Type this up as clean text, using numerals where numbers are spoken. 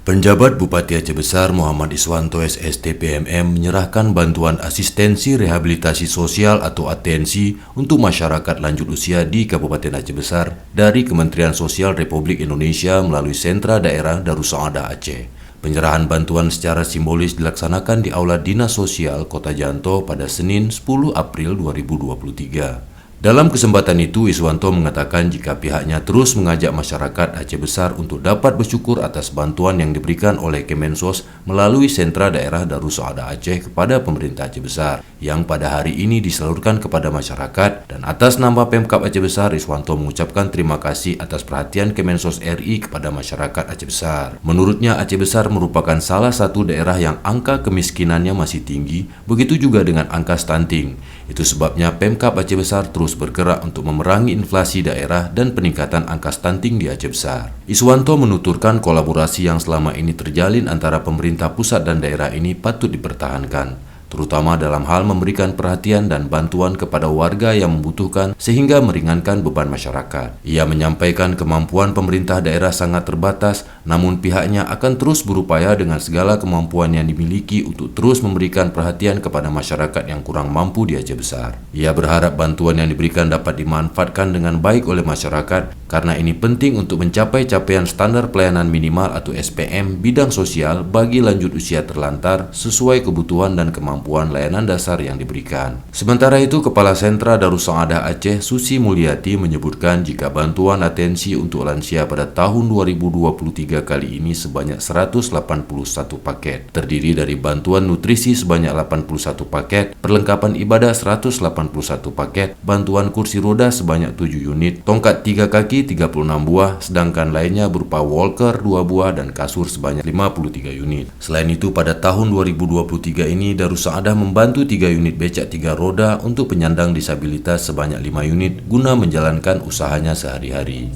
Penjabat Bupati Aceh Besar Muhammad Iswanto SST PMM menyerahkan bantuan asistensi rehabilitasi sosial atau atensi untuk masyarakat lanjut usia di Kabupaten Aceh Besar dari Kementerian Sosial Republik Indonesia melalui Sentra Daerah Darussaada Aceh. Penyerahan bantuan secara simbolis dilaksanakan di Aula Dinas Sosial Kota Janto pada Senin 10 April 2023. Dalam kesempatan itu, Iswanto mengatakan jika pihaknya terus mengajak masyarakat Aceh Besar untuk dapat bersyukur atas bantuan yang diberikan oleh Kemensos melalui Sentra Daerah Darussaada Aceh kepada pemerintah Aceh Besar, yang pada hari ini disalurkan kepada masyarakat, dan atas nama Pemkab Aceh Besar, Iswanto mengucapkan terima kasih atas perhatian Kemensos RI kepada masyarakat Aceh Besar. Menurutnya, Aceh Besar merupakan salah satu daerah yang angka kemiskinannya masih tinggi, begitu juga dengan angka stunting. Itu sebabnya Pemkab Aceh Besar terus bergerak untuk memerangi inflasi daerah dan peningkatan angka stunting di Aceh Besar. Iswanto menuturkan kolaborasi yang selama ini terjalin antara pemerintah pusat dan daerah ini patut dipertahankan, terutama dalam hal memberikan perhatian dan bantuan kepada warga yang membutuhkan sehingga meringankan beban masyarakat. Ia menyampaikan kemampuan pemerintah daerah sangat terbatas, namun pihaknya akan terus berupaya dengan segala kemampuan yang dimiliki untuk terus memberikan perhatian kepada masyarakat yang kurang mampu di Aceh Besar. Ia berharap bantuan yang diberikan dapat dimanfaatkan dengan baik oleh masyarakat, karena ini penting untuk mencapai capaian standar pelayanan minimal atau SPM bidang sosial bagi lanjut usia terlantar sesuai kebutuhan dan kemampuan layanan dasar yang diberikan. Sementara itu, Kepala Sentra Darussaada Aceh Susi Mulyati menyebutkan jika bantuan atensi untuk lansia pada tahun 2023 kali ini sebanyak 181 paket, terdiri dari bantuan nutrisi sebanyak 81 paket, perlengkapan ibadah 181 paket, bantuan kursi roda sebanyak 7 unit, tongkat 3 kaki 36 buah, sedangkan lainnya berupa walker 2 buah dan kasur sebanyak 53 unit. Selain itu, pada tahun 2023 ini Darussaada membantu 3 unit becak 3 roda untuk penyandang disabilitas sebanyak 5 unit guna menjalankan usahanya sehari-hari.